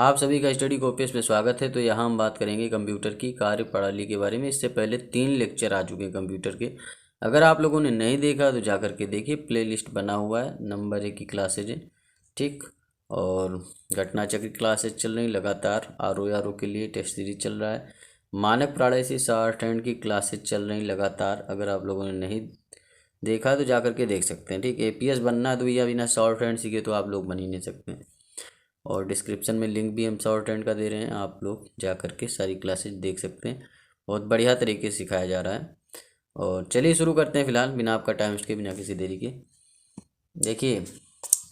आप सभी का स्टडी कॉपीज में स्वागत है। तो यहाँ हम बात करेंगे कंप्यूटर की कार्यप्रणाली के बारे में। इससे पहले 3 लेक्चर आ चुके हैं कंप्यूटर के। अगर आप लोगों ने नहीं देखा तो जा करके देखिए, प्लेलिस्ट बना हुआ है। नंबर 1 की क्लासेज है, ठीक। और घटना चक्र की क्लासेज चल रही लगातार। आर ओ के लिए टेस्ट सीरीज चल रहा है। मानक प्रणाली से शॉर्ट हैंड की क्लासेज चल रही लगातार। अगर आप लोगों ने नहीं देखा तो जा करके देख सकते हैं, ठीक। APS बनना है तो भैया बिना शॉर्ट हैंड सीखे तो आप लोग बन ही नहीं सकते। और डिस्क्रिप्शन में लिंक भी हम शॉर्ट हैंड का दे रहे हैं, आप लोग जा करके सारी क्लासेज देख सकते हैं। बहुत बढ़िया तरीके से सिखाया जा रहा है। और चलिए शुरू करते हैं फिलहाल, बिना आपका टाइम वेस्ट के, बिना किसी देरी के। देखिए,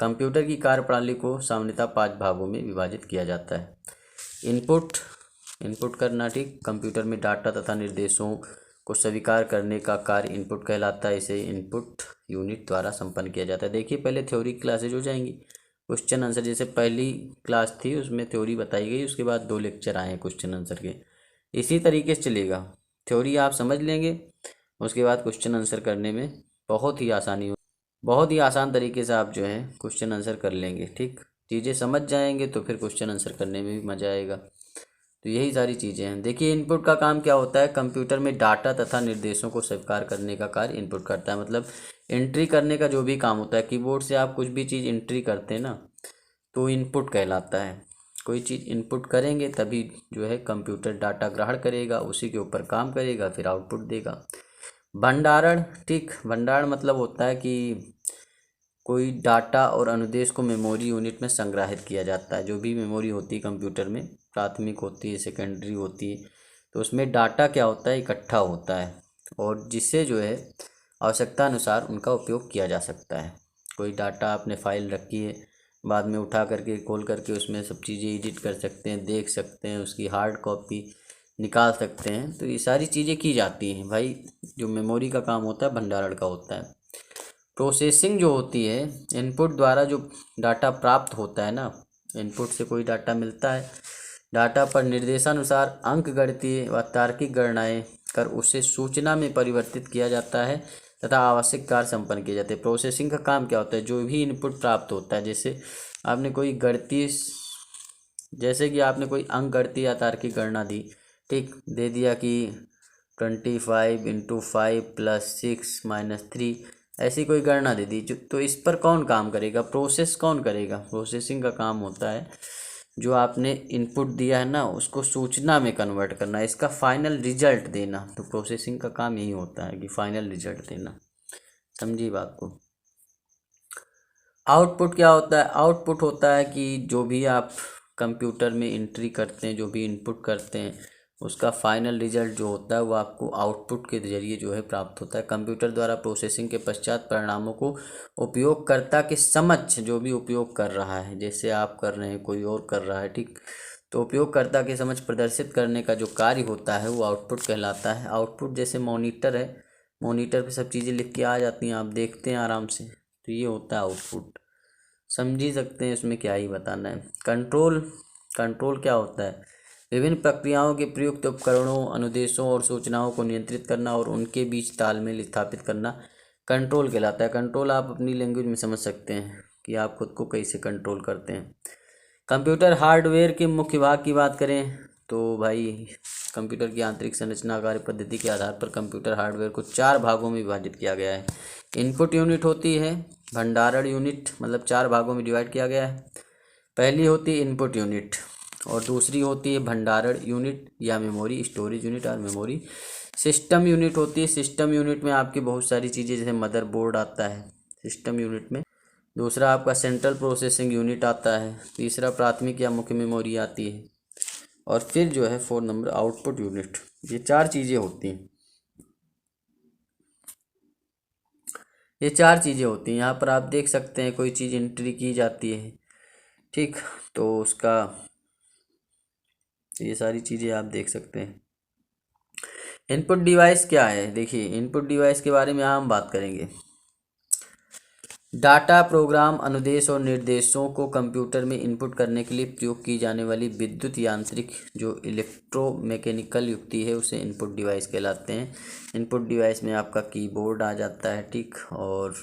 कंप्यूटर की कार्यप्रणाली को सामान्यतः 5 भागों में विभाजित किया जाता है। इनपुट इनपुट करना, ठीक। कंप्यूटर में डाटा तथा निर्देशों को स्वीकार करने का कार्य इनपुट कहलाता है। इसे इनपुट यूनिट द्वारा संपन्न किया जाता है। देखिए, पहले थ्योरी क्लासेज हो जाएंगी, क्वेश्चन आंसर। जैसे पहली क्लास थी उसमें थ्योरी बताई गई, उसके बाद 2 लेक्चर आए हैं क्वेश्चन आंसर के। इसी तरीके से चलेगा। थ्योरी आप समझ लेंगे, उसके बाद क्वेश्चन आंसर करने में बहुत ही आसानी हो, बहुत ही आसान तरीके से आप जो है क्वेश्चन आंसर कर लेंगे, ठीक। चीज़ें समझ जाएंगे तो फिर क्वेश्चन आंसर करने में भी मज़ा आएगा। तो यही सारी चीज़ें हैं। देखिए, इनपुट का काम क्या होता है। कंप्यूटर में डाटा तथा निर्देशों को स्वीकार करने का कार्य इनपुट करता है। मतलब एंट्री करने का जो भी काम होता है, कीबोर्ड से आप कुछ भी चीज़ एंट्री करते हैं ना, तो इनपुट कहलाता है। कोई चीज़ इनपुट करेंगे तभी जो है कंप्यूटर डाटा ग्रहण करेगा, उसी के ऊपर काम करेगा, फिर आउटपुट देगा। भंडारण, ठीक। भंडारण मतलब होता है कि कोई डाटा और अनुदेश को मेमोरी यूनिट में संग्रहित किया जाता है। जो भी मेमोरी होती है कंप्यूटर में, प्राथमिक होती है, सेकेंडरी होती है, तो उसमें डाटा क्या होता है, इकट्ठा होता है, और जिससे जो है आवश्यकता अनुसार उनका उपयोग किया जा सकता है। कोई डाटा आपने फाइल रखी है, बाद में उठा करके खोल करके उसमें सब चीज़ें एडिट कर सकते हैं, देख सकते हैं, उसकी हार्ड कॉपी निकाल सकते हैं। तो ये सारी चीज़ें की जाती हैं भाई। जो मेमोरी का काम होता है भंडारण का होता है। प्रोसेसिंग जो होती है, इनपुट द्वारा जो डाटा प्राप्त होता है ना, इनपुट से कोई डाटा मिलता है, डाटा पर निर्देशानुसार अंकगणितीय व तार्किक गणनाएं कर उसे सूचना में परिवर्तित किया जाता है तथा आवश्यक कार्य संपन्न किए जाते हैं। प्रोसेसिंग का काम क्या होता है, जो भी इनपुट प्राप्त होता है, जैसे आपने कोई गणितीय, जैसे कि आपने कोई अंक गणितीय या तार्किक गणना दी, ठीक। दे दिया कि 25 × 5 + 6 - 3, ऐसी कोई गणना दे दी जो, तो इस पर कौन काम करेगा, प्रोसेस कौन करेगा। प्रोसेसिंग का काम होता है जो आपने इनपुट दिया है ना, उसको सूचना में कन्वर्ट करना, इसका फाइनल रिजल्ट देना। तो प्रोसेसिंग का काम यही होता है कि फाइनल रिजल्ट देना। समझिए बात को। आउटपुट क्या होता है, आउटपुट होता है कि जो भी आप कंप्यूटर में एंट्री करते हैं, जो भी इनपुट करते हैं, उसका फाइनल रिजल्ट जो होता है वो आपको आउटपुट के जरिए जो है प्राप्त होता है। कंप्यूटर द्वारा प्रोसेसिंग के पश्चात परिणामों को उपयोगकर्ता के समक्ष, जो भी उपयोग कर रहा है, जैसे आप कर रहे हैं, कोई और कर रहा है, ठीक, तो उपयोगकर्ता के समक्ष प्रदर्शित करने का जो कार्य होता है वो आउटपुट कहलाता है। आउटपुट जैसे मॉनिटर है, मॉनिटर पे सब चीज़ें लिख के आ जाती हैं, आप देखते हैं आराम से, तो ये होता है आउटपुट। समझ ही सकते हैं, इसमें क्या ही बताना है। कंट्रोल, कंट्रोल क्या होता है, विभिन्न प्रक्रियाओं के प्रयुक्त उपकरणों, अनुदेशों और सूचनाओं को नियंत्रित करना और उनके बीच तालमेल स्थापित करना कंट्रोल कहलाता है। कंट्रोल आप अपनी लैंग्वेज में समझ सकते हैं कि आप खुद को कैसे कंट्रोल करते हैं। कंप्यूटर हार्डवेयर के मुख्य भाग की बात करें तो भाई, कंप्यूटर की आंतरिक संरचना कार्य पद्धति के आधार पर कंप्यूटर हार्डवेयर को 4 भागों में विभाजित किया गया है। इनपुट यूनिट होती है, भंडारण यूनिट, मतलब 4 भागों में डिवाइड किया गया है। पहली होती है इनपुट यूनिट, और दूसरी होती है भंडारण यूनिट या मेमोरी स्टोरेज यूनिट और मेमोरी। सिस्टम यूनिट होती है, सिस्टम यूनिट में आपकी बहुत सारी चीज़ें, जैसे मदरबोर्ड आता है सिस्टम यूनिट में। दूसरा आपका सेंट्रल प्रोसेसिंग यूनिट आता है। तीसरा प्राथमिक या मुख्य मेमोरी आती है। और फिर जो है 4 नंबर आउटपुट यूनिट। ये 4 चीज़ें होती हैं, ये 4 चीज़ें होती हैं। यहाँ पर आप देख सकते हैं कोई चीज़ एंट्री की जाती है, ठीक, तो उसका, ये सारी चीज़ें आप देख सकते हैं। इनपुट डिवाइस क्या है, देखिए इनपुट डिवाइस के बारे में हम बात करेंगे। डाटा, प्रोग्राम, अनुदेश और निर्देशों को कंप्यूटर में इनपुट करने के लिए प्रयोग की जाने वाली विद्युत यांत्रिक जो इलेक्ट्रोमैकेनिकल युक्ति है, उसे इनपुट डिवाइस कहलाते हैं। इनपुट डिवाइस में आपका कीबोर्ड आ जाता है, ठीक। और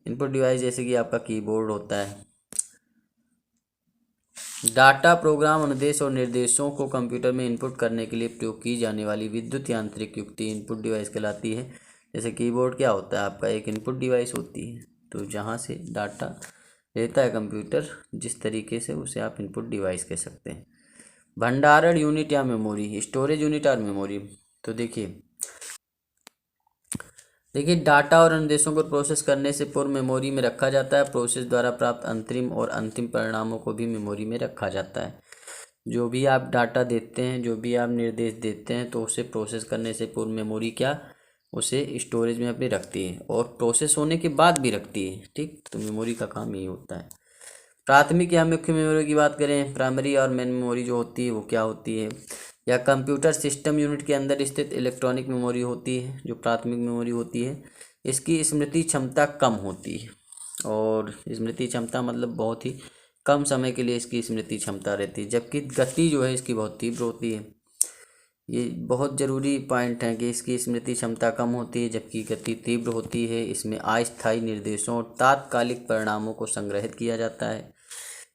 इनपुट डिवाइस जैसे कि आपका कीबोर्ड होता है, डाटा, प्रोग्राम, अनुदेश और निर्देशों को कंप्यूटर में इनपुट करने के लिए प्रयोग की जाने वाली विद्युत यांत्रिक युक्ति इनपुट डिवाइस कहलाती है। जैसे कीबोर्ड क्या होता है आपका, एक इनपुट डिवाइस होती है। तो जहाँ से डाटा लेता है कंप्यूटर, जिस तरीके से, उसे आप इनपुट डिवाइस कह सकते हैं। भंडारण यूनिट या मेमोरी, स्टोरेज यूनिट और मेमोरी। तो देखिए डाटा और अनुदेशों को प्रोसेस करने से पूर्व मेमोरी में रखा जाता है। प्रोसेस द्वारा प्राप्त अंतरिम और अंतिम परिणामों को भी मेमोरी में रखा जाता है। जो भी आप डाटा देते हैं, जो भी आप निर्देश देते हैं, तो उसे प्रोसेस करने से पूर्व मेमोरी क्या, उसे स्टोरेज में अपनी रखती है और प्रोसेस होने के बाद भी रखती है। ठीक, तो मेमोरी का काम यही होता है। प्राथमिक या मुख्य मेमोरी की बात करें, प्राइमरी और मेन मेमोरी जो होती है वो क्या होती है, या कंप्यूटर सिस्टम यूनिट के अंदर स्थित इलेक्ट्रॉनिक मेमोरी होती है जो प्राथमिक मेमोरी होती है। इसकी स्मृति क्षमता कम होती है, और स्मृति क्षमता मतलब बहुत ही कम समय के लिए इसकी स्मृति क्षमता रहती है, जबकि गति जो है इसकी बहुत तीव्र होती है। ये बहुत ज़रूरी पॉइंट है कि इसकी स्मृति क्षमता कम होती है जबकि गति तीव्र होती है। इसमें अस्थायी निर्देशों और तात्कालिक परिणामों को संग्रहित किया जाता है,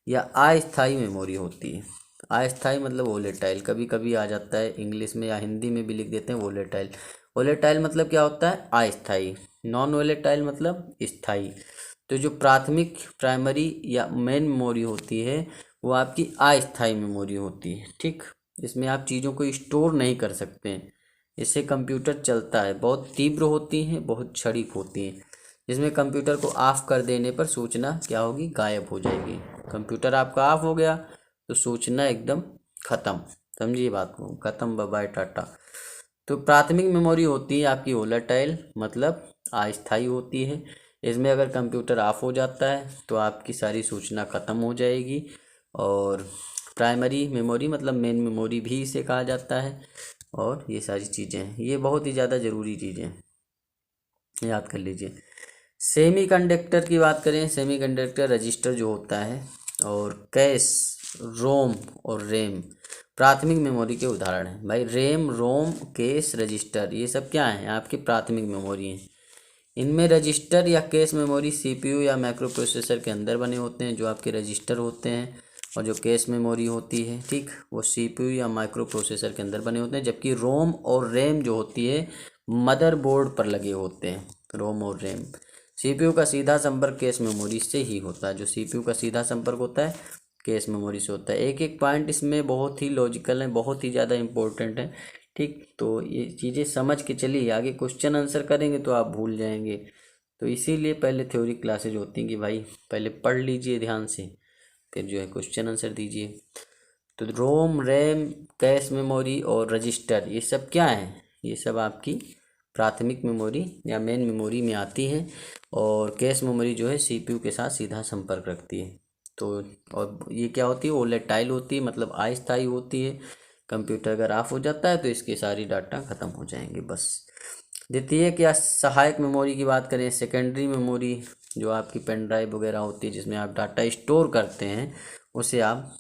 या अस्थायी मेमोरी होती है। अस्थायी मतलब वोलेटाइल, कभी कभी आ जाता है इंग्लिश में या हिंदी में भी लिख देते हैं वोलेटाइल। वोलेटाइल मतलब क्या होता है, अस्थायी। नॉन वोलेटाइल मतलब स्थायी। तो जो प्राथमिक, प्राइमरी या मेन मेमोरी होती है वो आपकी अस्थायी मेमोरी होती है। ठीक, इसमें आप चीज़ों को स्टोर नहीं कर सकते हैं, इससे कंप्यूटर चलता है। बहुत तीव्र होती हैं, बहुत क्षणिक होती हैं। जिसमें कंप्यूटर को ऑफ कर देने पर सूचना क्या होगी, गायब हो जाएगी। कंप्यूटर आपका ऑफ हो गया तो सूचना एकदम ख़त्म। समझिए बात को, ख़त्म, बाय बाय टाटा। तो प्राथमिक मेमोरी होती है आपकी वोलेटाइल, मतलब अस्थायी होती है। इसमें अगर कंप्यूटर ऑफ हो जाता है तो आपकी सारी सूचना ख़त्म हो जाएगी। और प्राइमरी मेमोरी मतलब मेन मेमोरी भी इसे कहा जाता है। और ये सारी चीज़ें हैं, ये बहुत ही ज़्यादा ज़रूरी चीज़ें याद कर लीजिए। सेमीकंडक्टर की बात करें, सेमीकंडक्टर रजिस्टर जो होता है, और कैश, रोम और रैम प्राथमिक मेमोरी के उदाहरण हैं। भाई रैम, रोम, कैश, रजिस्टर, ये सब क्या हैं, आपकी प्राथमिक मेमोरी हैं। इनमें रजिस्टर या कैश मेमोरी सीपीयू या माइक्रो प्रोसेसर के अंदर बने होते हैं, जो आपके रजिस्टर होते हैं। और जो कैश मेमोरी होती है, ठीक, वो सीपीयू या माइक्रो प्रोसेसर के अंदर बने होते हैं। जबकि रोम और रैम जो होती है मदरबोर्ड पर लगे होते हैं। रोम और रैम, सीपीयू का सीधा संपर्क कैश मेमोरी से ही होता है। जो सीपीयू का सीधा संपर्क होता है कैश मेमोरी से होता है। एक एक पॉइंट इसमें बहुत ही लॉजिकल है, बहुत ही ज़्यादा इंपॉर्टेंट है। ठीक, तो ये चीज़ें समझ के चलिए, आगे क्वेश्चन आंसर करेंगे तो आप भूल जाएंगे। तो इसीलिए पहले थ्योरी क्लासेज होती हैं कि भाई पहले पढ़ लीजिए ध्यान से, फिर जो है क्वेश्चन आंसर दीजिए। तो रोम, रैम, कैश मेमोरी और रजिस्टर, ये सब क्या है, ये सब आपकी प्राथमिक मेमोरी या मेन मेमोरी में आती है। और कैश मेमोरी जो है सीपीयू के साथ सीधा संपर्क रखती है। तो और ये क्या होती है, वोलेटाइल होती है, मतलब अस्थायी होती है। कंप्यूटर अगर ऑफ हो जाता है तो इसके सारी डाटा ख़त्म हो जाएंगे, बस। द्वितीयक या सहायक मेमोरी की बात करें, सेकेंडरी मेमोरी जो आपकी पेन ड्राइव वगैरह होती है जिसमें आप डाटा स्टोर करते हैं, उसे आप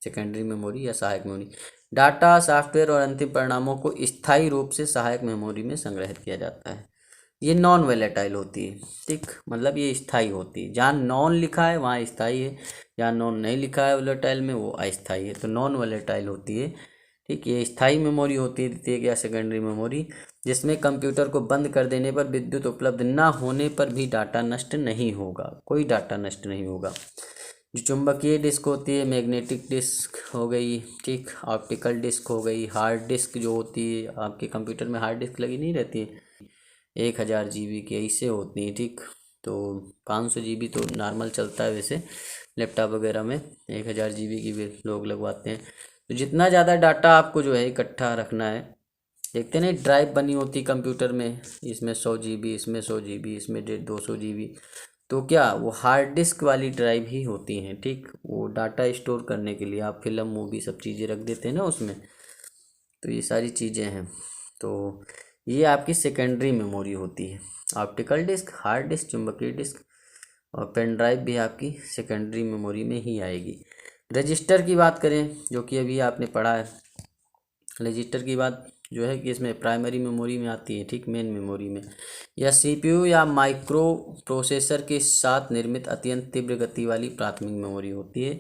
सेकेंडरी मेमोरी या सहायक मेमोरी। डाटा, सॉफ्टवेयर और अंतिम परिणामों को स्थायी रूप से सहायक मेमोरी में संग्रहित किया जाता है। ये नॉन वोलेटाइल होती है। ठीक, मतलब ये स्थायी होती है। जहाँ नॉन लिखा है वहाँ स्थायी है, जहाँ नॉन नहीं लिखा है वोलेटाइल में वो अस्थायी है। तो नॉन वोलेटाइल होती है। ठीक, ये स्थायी मेमोरी होती है, द्वितीयक या सेकेंडरी मेमोरी, जिसमें कंप्यूटर को बंद कर देने पर विद्युत उपलब्ध ना होने पर भी डाटा नष्ट नहीं होगा, कोई डाटा नष्ट नहीं होगा। जो चुंबकीय डिस्क होती है, मैग्नेटिक डिस्क हो गई, ठीक, ऑप्टिकल डिस्क हो गई, हार्ड डिस्क जो होती है, आपके कंप्यूटर में हार्ड डिस्क लगी नहीं रहती है, 1000 GB की ऐसे होती हैं। ठीक, तो 500 GB तो नॉर्मल चलता है वैसे लैपटॉप वगैरह में, 1000 GB की भी लोग लगवाते हैं। तो जितना ज़्यादा डाटा आपको जो है इकट्ठा रखना है, देखते नहीं ड्राइव बनी होती कंप्यूटर में, इसमें 100 GB, इसमें 100 GB, इसमें 200 GB, तो क्या वो हार्ड डिस्क वाली ड्राइव ही होती हैं। ठीक, वो डाटा स्टोर करने के लिए आप फिल्म, मूवी, सब चीज़ें रख देते हैं ना उसमें। तो ये सारी चीज़ें हैं। तो ये आपकी सेकेंडरी मेमोरी होती है। ऑप्टिकल डिस्क, हार्ड डिस्क, चुंबकीय डिस्क और पेन ड्राइव भी आपकी सेकेंडरी मेमोरी में ही आएगी। रजिस्टर की बात करें, जो कि अभी आपने पढ़ा है, रजिस्टर की बात जो है कि इसमें प्राइमरी मेमोरी में आती है। ठीक, मेन मेमोरी में, या सीपीयू या माइक्रो प्रोसेसर के साथ निर्मित अत्यंत तीव्र गति वाली प्राथमिक मेमोरी होती है।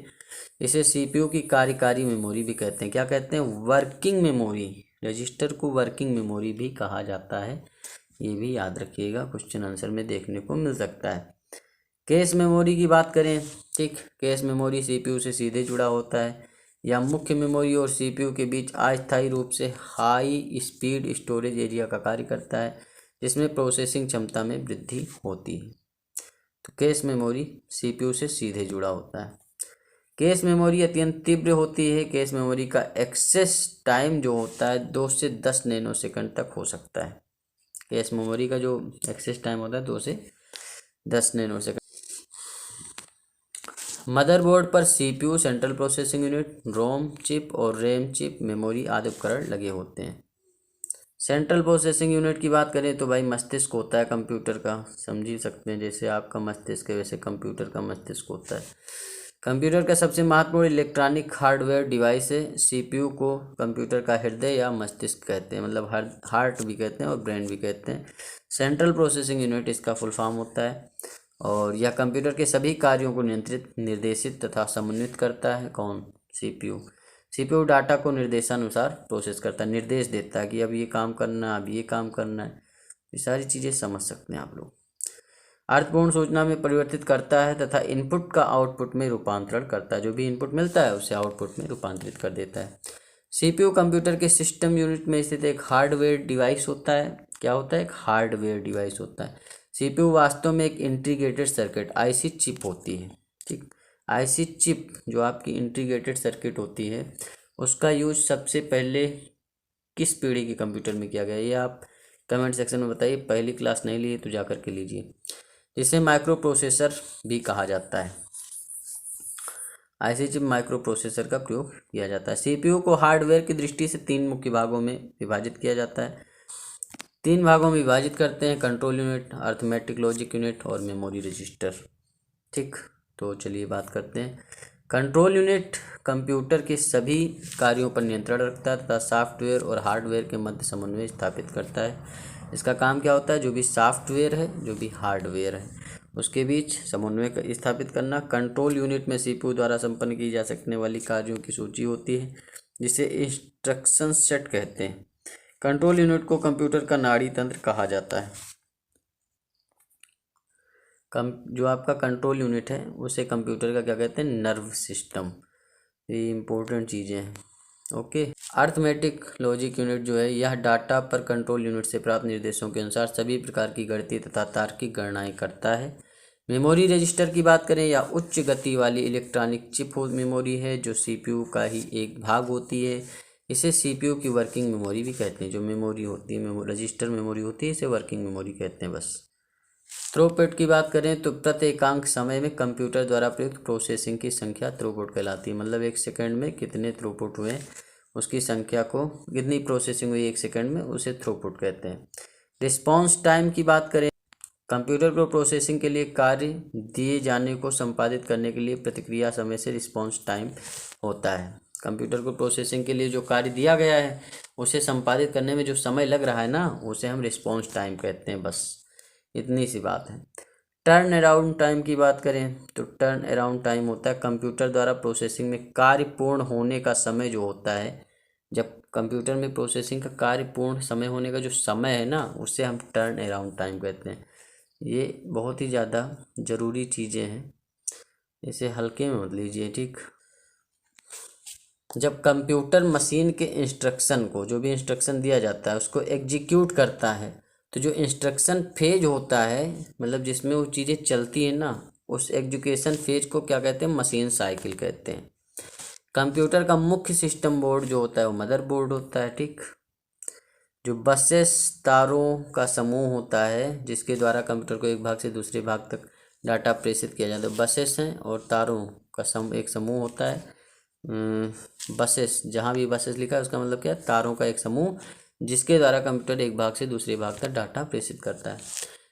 इसे सीपीयू की कार्यकारी मेमोरी भी कहते हैं। क्या कहते हैं? Working memory. रजिस्टर को वर्किंग मेमोरी भी कहा जाता है, ये भी याद रखिएगा, क्वेश्चन आंसर में देखने को मिल सकता है। कैश मेमोरी की बात करें, ठीक, कैश मेमोरी सीपीयू से सीधे जुड़ा होता है या मुख्य मेमोरी और सीपीयू के बीच अस्थायी रूप से हाई स्पीड स्टोरेज एरिया का कार्य करता है, जिसमें प्रोसेसिंग क्षमता में वृद्धि होती है। तो कैश मेमोरी सीपीयू से सीधे जुड़ा होता है। कैश मेमोरी अत्यंत तीव्र होती है। कैश मेमोरी का एक्सेस टाइम जो होता है 2 से 10 नैनो सेकंड तक हो सकता है। कैश मेमोरी का जो एक्सेस टाइम होता है 2 से 10 नैनो सेकंड। मदरबोर्ड पर CPU, central processing unit, ROM chip और रैम चिप, मेमोरी आदि उपकरण लगे होते हैं। सेंट्रल प्रोसेसिंग यूनिट की बात करें तो भाई मस्तिष्क होता है कंप्यूटर का, समझ ही सकते हैं, जैसे आपका मस्तिष्क है वैसे कंप्यूटर का मस्तिष्क होता है। कंप्यूटर का सबसे महत्वपूर्ण इलेक्ट्रॉनिक हार्डवेयर डिवाइस है। सीपीयू को कंप्यूटर का हृदय या मस्तिष्क कहते हैं, मतलब हार्ट भी कहते हैं और ब्रेन भी कहते हैं। सेंट्रल प्रोसेसिंग यूनिट इसका फुल फॉर्म होता है और यह कंप्यूटर के सभी कार्यों को नियंत्रित, निर्देशित तथा समन्वित करता है। कौन? सीपीयू। सीपीयू डाटा को निर्देशानुसार प्रोसेस करता है, निर्देश देता है कि अब ये काम करना है, अब ये काम करना है। ये सारी चीज़ें समझ सकते हैं आप लोग। अर्थपूर्ण सूचना में परिवर्तित करता है तथा इनपुट का आउटपुट में रूपांतरण करता है। जो भी इनपुट मिलता है उसे आउटपुट में रूपांतरित कर देता है। सीपीयू कंप्यूटर के सिस्टम यूनिट में स्थित एक हार्डवेयर डिवाइस होता है। क्या होता है? एक हार्डवेयर डिवाइस होता है। सीपीयू वास्तव में एक इंटीग्रेटेड सर्किट आईसी चिप होती है, ठीक। आईसी चिप जो आपकी इंटीग्रेटेड सर्किट होती है उसका यूज सबसे पहले किस पीढ़ी के कंप्यूटर में किया गया, ये आप कमेंट सेक्शन में बताइए। पहली क्लास नहीं ली तो जा कर के लीजिए। जिसे माइक्रो प्रोसेसर भी कहा जाता है। आईसी चिप माइक्रो प्रोसेसर का प्रयोग किया जाता है। सीपीयू को हार्डवेयर की दृष्टि से 3 मुख्य भागों में विभाजित किया जाता है। 3 भागों में विभाजित करते हैं: control unit, arithmetic logic unit और मेमोरी रजिस्टर, ठीक। तो चलिए बात करते हैं। कंट्रोल यूनिट कंप्यूटर के सभी कार्यों पर नियंत्रण रखता है तथा सॉफ्टवेयर और हार्डवेयर के मध्य समन्वय स्थापित करता है। इसका काम क्या होता है? जो भी सॉफ्टवेयर है, जो भी हार्डवेयर है, उसके बीच समन्वय स्थापित करना। कंट्रोल यूनिट में सीपीयू द्वारा संपन्न की जा सकने वाली कार्यों की सूची होती है, जिसे इंस्ट्रक्शन सेट कहते हैं। कंट्रोल यूनिट को कंप्यूटर का नाड़ी तंत्र कहा जाता है। जो आपका कंट्रोल यूनिट है उसे कंप्यूटर का क्या कहते हैं? Nerve system. ये इंपॉर्टेंट चीज़ें हैं, ओके। अर्थमेटिक लॉजिक यूनिट जो है यह डाटा पर कंट्रोल यूनिट से प्राप्त निर्देशों के अनुसार सभी प्रकार की गणितीय तथा तार्किक गणनाएं करता है। मेमोरी रजिस्टर की बात करें या उच्च गति वाली इलेक्ट्रॉनिक चिप मेमोरी है जो सीपीयू का ही एक भाग होती है। इसे सीपीयू की वर्किंग मेमोरी भी कहते हैं। जो मेमोरी होती है, रजिस्टर मेमोरी होती है, इसे वर्किंग मेमोरी कहते हैं बस। थ्रूपुट की बात करें तो प्रत्येकांक समय में कंप्यूटर द्वारा प्रयुक्त प्रोसेसिंग की संख्या थ्रूपुट कहलाती है। मतलब 1 सेकंड में कितने थ्रूपुट हुए उसकी संख्या को, कितनी प्रोसेसिंग हुई 1 सेकंड में, उसे थ्रूपुट कहते हैं। रिस्पॉन्स टाइम की बात करें, कंप्यूटर को प्रोसेसिंग के लिए कार्य दिए जाने को संपादित करने के लिए प्रतिक्रिया समय से रिस्पॉन्स टाइम होता है। कंप्यूटर को प्रोसेसिंग के लिए जो कार्य दिया गया है उसे संपादित करने में जो समय लग रहा है ना, उसे हम रिस्पॉन्स टाइम कहते हैं। बस इतनी सी बात है। टर्न अराउंड टाइम की बात करें तो टर्न अराउंड टाइम होता है कंप्यूटर द्वारा प्रोसेसिंग में कार्य पूर्ण होने का समय जो होता है। जब कंप्यूटर में प्रोसेसिंग का कार्य पूर्ण समय होने का जो समय है ना, उससे हम टर्न अराउंड टाइम कहते हैं। ये बहुत ही ज़्यादा ज़रूरी चीज़ें हैं, इसे हल्के में मत लीजिए, ठीक। जब कंप्यूटर मशीन के इंस्ट्रक्शन को, जो भी इंस्ट्रक्शन दिया जाता है उसको एग्जीक्यूट करता है, तो जो इंस्ट्रक्शन फेज होता है, मतलब जिसमें वो चीज़ें चलती हैं ना, उस एग्जीक्यूशन फेज को क्या कहते हैं? मशीन साइकिल कहते हैं। कंप्यूटर का मुख्य सिस्टम बोर्ड जो होता है वो मदरबोर्ड होता है, ठीक। जो बसेस तारों का समूह होता है जिसके द्वारा कंप्यूटर को एक भाग से दूसरे भाग तक डाटा प्रेषित किया जाता है। बसेस हैं और तारों का एक समूह होता है। बसेस, जहाँ भी बसेस लिखा है उसका मतलब क्या है? तारों का एक समूह जिसके द्वारा कंप्यूटर एक भाग से दूसरे भाग तक डाटा प्रेषित करता है।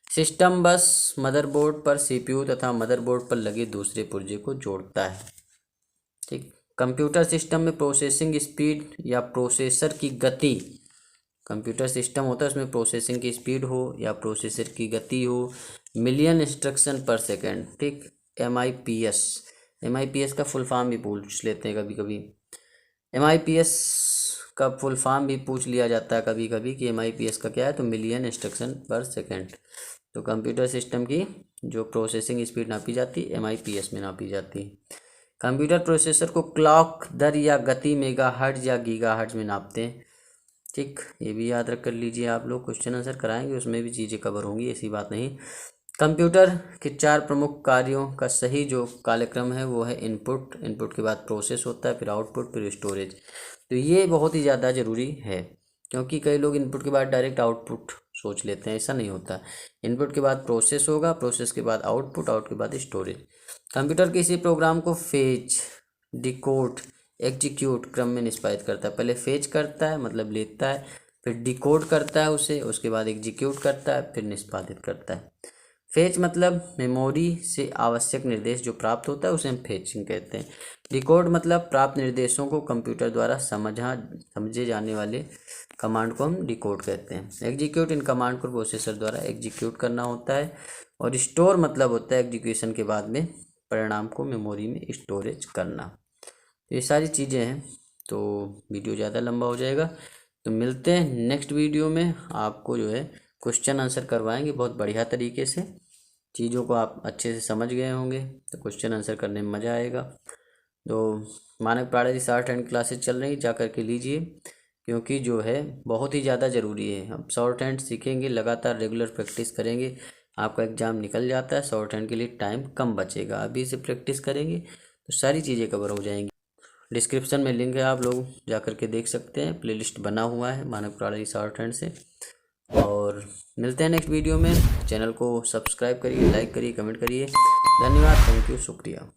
सिस्टम बस मदरबोर्ड पर सीपीयू तथा मदरबोर्ड पर लगे दूसरे पुर्जे को जोड़ता है, ठीक। कंप्यूटर सिस्टम में प्रोसेसिंग स्पीड या प्रोसेसर की गति, कंप्यूटर सिस्टम होता है उसमें प्रोसेसिंग की स्पीड हो या प्रोसेसर की गति हो, मिलियन इंस्ट्रक्शन पर सेकेंड, ठीक, MIPS MIPS का फुल फॉर्म भी पूछ लेते हैं कभी कभी। MIPS का फुल फॉर्म भी पूछ लिया जाता है कभी कभी कि MIPS का क्या है, तो मिलियन इंस्ट्रक्शन पर सेकेंड। तो कंप्यूटर सिस्टम की जो प्रोसेसिंग स्पीड नापी जाती है MIPS में नापी जाती है। कंप्यूटर प्रोसेसर को क्लॉक दर या गति मेगाहर्ट्ज या गीगाहर्ट्ज में नापते हैं। ठीक, ये भी याद रख कर लीजिए आप लोग, क्वेश्चन आंसर कराएंगे उसमें भी चीज़ें कवर होंगी, ऐसी बात नहीं। कंप्यूटर के 4 प्रमुख कार्यों का सही जो कालक्रम है वो है इनपुट, इनपुट के बाद प्रोसेस होता है, फिर आउटपुट, फिर स्टोरेज। तो ये बहुत ही ज़्यादा ज़रूरी है, क्योंकि कई लोग इनपुट के बाद डायरेक्ट आउटपुट सोच लेते हैं, ऐसा नहीं होता। इनपुट के बाद प्रोसेस होगा, प्रोसेस के बाद आउटपुट, आउट के बाद स्टोरेज। कंप्यूटर किसी प्रोग्राम को फेच, डिकोड, एग्जीक्यूट क्रम में निष्पादित करता है। पहले फेच करता है मतलब लेता है, फिर डिकोड करता है उसे, उसके बाद एग्जीक्यूट करता है, फिर निष्पादित करता है। फेच मतलब मेमोरी से आवश्यक निर्देश जो प्राप्त होता है उसे हम फेचिंग कहते हैं। डिकोड मतलब प्राप्त निर्देशों को कंप्यूटर द्वारा समझे जाने वाले कमांड को हम डिकोड कहते हैं। एग्जीक्यूट, इन कमांड को प्रोसेसर द्वारा एग्जीक्यूट करना होता है। और स्टोर मतलब होता है एग्जीक्यूशन के बाद में परिणाम को मेमोरी में स्टोरेज करना। तो ये सारी चीज़ें हैं, तो वीडियो ज़्यादा लंबा हो जाएगा, तो मिलते हैं नेक्स्ट वीडियो में। आपको जो है क्वेश्चन आंसर करवाएंगे बहुत बढ़िया तरीके से, चीज़ों को आप अच्छे से समझ गए होंगे तो क्वेश्चन आंसर करने में मज़ा आएगा। तो मानक प्राणाली शॉर्ट हैंड क्लासेस चल रही, जा कर के लीजिए, क्योंकि जो है बहुत ही ज़्यादा ज़रूरी है। हम शॉर्ट हैंड सीखेंगे, लगातार रेगुलर प्रैक्टिस करेंगे, आपका एग्ज़ाम निकल जाता है, शॉर्ट हैंड के लिए टाइम कम बचेगा। अभी से प्रैक्टिस करेंगे तो सारी चीज़ें कवर हो जाएंगी। डिस्क्रिप्शन में लिंक है, आप लोग जा कर के देख सकते हैं, प्लेलिस्ट बना हुआ है मानक प्राणाली शॉर्ट हैंड से। और मिलते हैं नेक्स्ट वीडियो में। चैनल को सब्सक्राइब करिए, लाइक करिए, कमेंट करिए। धन्यवाद, थैंक यू, शुक्रिया।